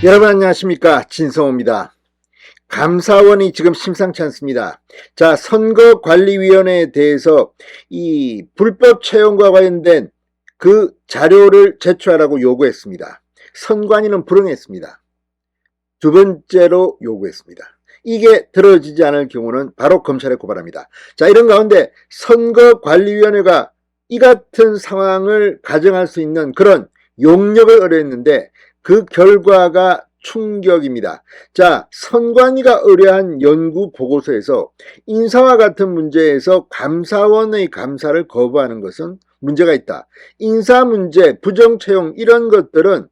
여러분 안녕하십니까, 진성호입니다. 감사원이 지금 심상치 않습니다. 자, 선거관리위원회에 대해서 이 불법 채용과 관련된 그 자료를 제출하라고 요구했습니다. 선관위는 불응했습니다. 두 번째로 요구했습니다. 이게 들어지지 않을 경우는 바로 검찰에 고발합니다. 자, 이런 가운데 선거관리위원회가 이 같은 상황을 가정할 수 있는 그런 용역을 의뢰했는데 그 결과가 충격입니다. 자, 선관위가 의뢰한 연구 보고서에서 인사와 같은 문제에서 감사원의 감사를 거부하는 것은 문제가 있다. 인사 문제, 부정 채용 이런 것들은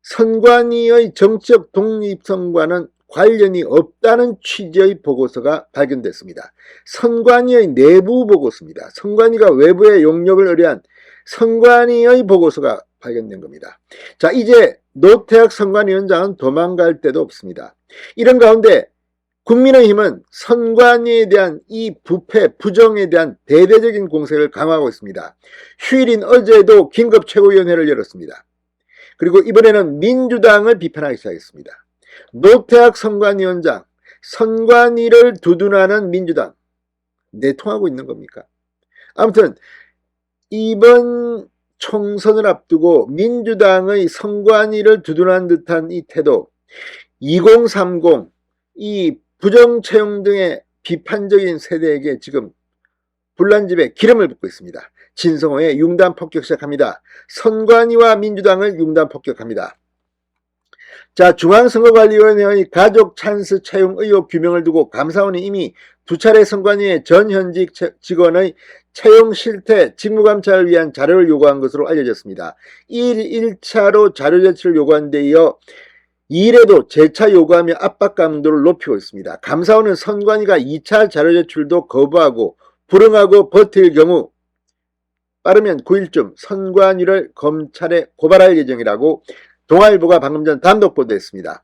선관위의 정치적 독립성과는 관련이 없다는 취지의 보고서가 발견됐습니다. 선관위의 내부 보고서입니다. 선관위가 외부에 용역을 의뢰한 선관위의 보고서가 발견된 겁니다. 자, 이제 노태학 선관위원장은 도망갈 데도 없습니다. 이런 가운데 국민의힘은 선관위에 대한 이 부패, 부정에 대한 대대적인 공세를 강화하고 있습니다. 휴일인 어제도 긴급 최고위원회를 열었습니다. 그리고 이번에는 민주당을 비판하기 시작했습니다. 노태학 선관위원장, 선관위를 두둔하는 민주당, 내통하고 있는 겁니까? 아무튼 이번 총선을 앞두고 민주당의 선관위를 두둔한 듯한 이 태도, 2030, 이 부정채용 등의 비판적인 세대에게 지금 불난집에 기름을 붓고 있습니다. 진성호의 융단 폭격 시작합니다. 선관위와 민주당을 융단 폭격합니다. 자, 중앙선거관리위원회의 가족 찬스 채용 의혹 규명을 두고 감사원이 이미 두 차례 선관위의 전 현직 직원의 채용 실태 직무감찰을 위한 자료를 요구한 것으로 알려졌습니다. 1차로 자료 제출을 요구한 데 이어 2일에도 재차 요구하며 압박 강도를 높이고 있습니다. 감사원은 선관위가 2차 자료 제출도 거부하고 불응하고 버틸 경우 빠르면 9일쯤 선관위를 검찰에 고발할 예정이라고 동아일보가 방금 전 단독 보도했습니다.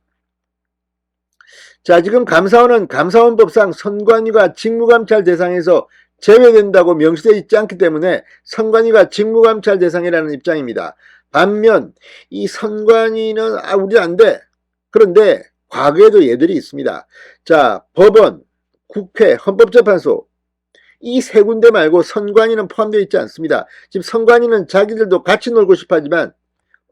자, 지금 감사원은 감사원법상 선관위가 직무감찰 대상에서 제외된다고 명시되어 있지 않기 때문에 선관위가 직무감찰 대상이라는 입장입니다. 반면 이 선관위는 우리 안 돼. 그런데 과거에도 예들이 있습니다. 자, 법원, 국회, 헌법재판소 이 세 군데 말고 선관위는 포함되어 있지 않습니다. 지금 선관위는 자기들도 같이 놀고 싶어 하지만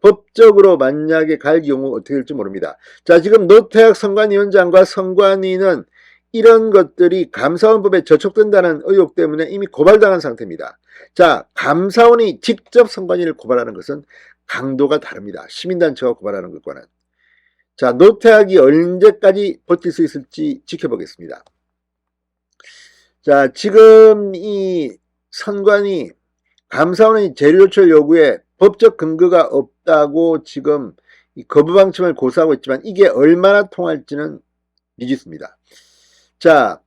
법적으로 만약에 갈 경우 어떻게 될지 모릅니다. 자, 지금 노태학 선관위원장과 선관위는 이런 것들이 감사원법에 저촉된다는 의혹 때문에 이미 고발당한 상태입니다. 자, 감사원이 직접 선관위를 고발하는 것은 강도가 다릅니다. 시민단체가 고발하는 것과는. 자, 노태학이 언제까지 버틸 수 있을지 지켜보겠습니다. 자, 지금 이 선관위 감사원의 재료 요청 요구에 법적 근거가 없다고 지금 거부 방침을 고수하고 있지만 이게 얼마나 통할지는 미지수입니다. 자,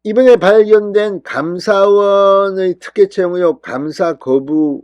이번에 발견된 감사원의 특혜 채용 의혹 감사 거부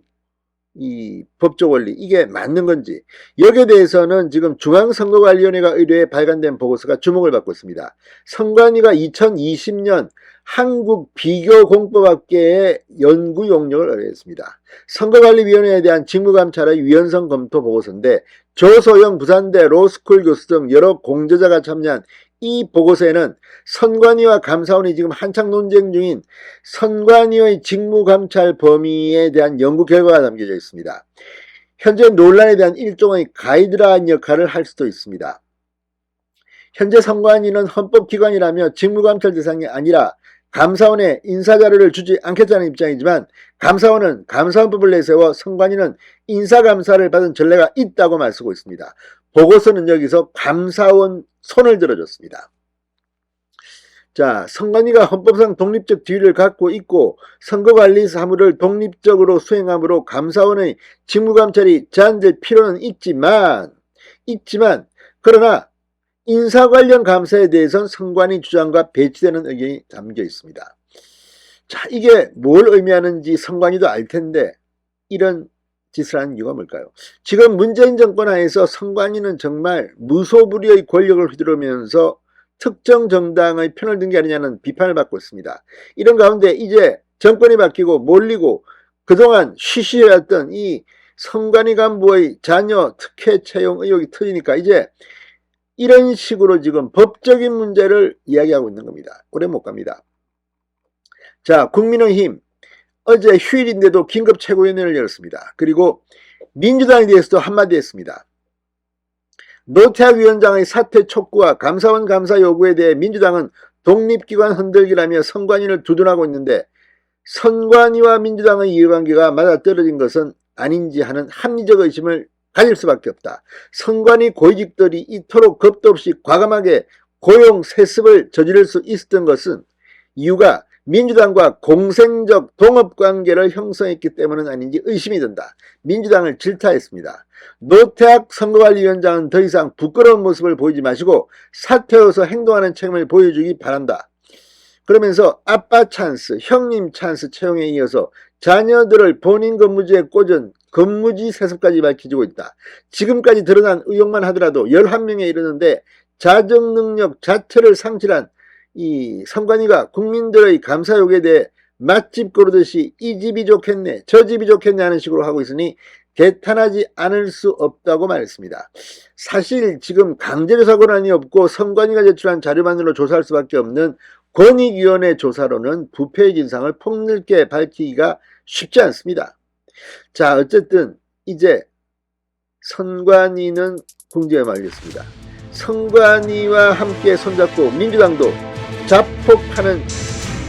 이 법적 원리 이게 맞는 건지 여기에 대해서는 지금 중앙선거관리위원회가 의뢰해 발간된 보고서가 주목을 받고 있습니다. 선관위가 2020년 한국 비교공법학계의 연구 용역을 의뢰했습니다. 선거관리위원회에 대한 직무감찰의 위헌성 검토 보고서인데 조소영 부산대 로스쿨 교수 등 여러 공저자가 참여한 이 보고서에는 선관위와 감사원이 지금 한창 논쟁 중인 선관위의 직무감찰 범위에 대한 연구 결과가 담겨져 있습니다. 현재 논란에 대한 일종의 가이드라인 역할을 할 수도 있습니다. 현재 선관위는 헌법기관이라며 직무감찰 대상이 아니라 감사원에 인사자료를 주지 않겠다는 입장이지만 감사원은 감사원법을 내세워 선관위는 인사감사를 받은 전례가 있다고 말쓰고 있습니다. 보고서는 여기서 감사원 손을 들어줬습니다. 자, 선관위가 헌법상 독립적 지위를 갖고 있고 선거관리 사무를 독립적으로 수행하므로 감사원의 직무감찰이 제한될 필요는 있지만 그러나 인사 관련 감사에 대해서는 선관위 주장과 배치되는 의견이 담겨 있습니다. 자, 이게 뭘 의미하는지 선관위도 알 텐데 이런 짓을 하는 이유가 뭘까요? 지금 문재인 정권 하에서 선관위는 정말 무소불위의 권력을 휘두르면서 특정 정당의 편을 든 게 아니냐는 비판을 받고 있습니다. 이런 가운데 이제 정권이 바뀌고 몰리고 그동안 쉬쉬해왔던 이 선관위 간부의 자녀 특혜 채용 의혹이 터지니까 이제 이런 식으로 지금 법적인 문제를 이야기하고 있는 겁니다. 오래 못 갑니다. 자, 국민의힘 어제 휴일인데도 긴급 최고위원회를 열었습니다. 그리고 민주당에 대해서도 한마디 했습니다. 노태학 위원장의 사퇴 촉구와 감사원 감사 요구에 대해 민주당은 독립기관 흔들기라며 선관위를 두둔하고 있는데 선관위와 민주당의 이해관계가 맞아떨어진 것은 아닌지 하는 합리적 의심을 가질 수밖에 없다. 선관위 고위직들이 이토록 겁도 없이 과감하게 고용 세습을 저지를 수 있었던 것은 이유가 민주당과 공생적 동업관계를 형성했기 때문은 아닌지 의심이 든다. 민주당을 질타했습니다. 노태학 선거관리위원장은 더 이상 부끄러운 모습을 보이지 마시고 사퇴해서 행동하는 책임을 보여주기 바란다. 그러면서 아빠 찬스, 형님 찬스 채용에 이어서 자녀들을 본인 근무지에 꽂은 근무지 세습까지 밝혀지고 있다. 지금까지 드러난 의혹만 하더라도 11명에 이르는데 자정 능력 자체를 상실한 이 선관위가 국민들의 감사 요구에 대해 맛집 고르듯이 이 집이 좋겠네 저 집이 좋겠네 하는 식으로 하고 있으니 개탄하지 않을 수 없다고 말했습니다. 사실 지금 강제조사 권한이 없고 선관위가 제출한 자료만으로 조사할 수밖에 없는 권익위원회 조사로는 부패의 진상을 폭넓게 밝히기가 쉽지 않습니다. 자, 어쨌든 이제 선관위는 궁지에 말렸습니다. 선관위와 함께 손잡고 민주당도 자폭하는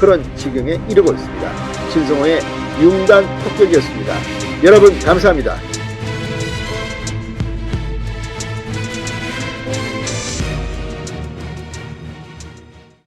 그런 지경에 이르고 있습니다. 신성호의 융단 폭격이었습니다. 여러분 감사합니다.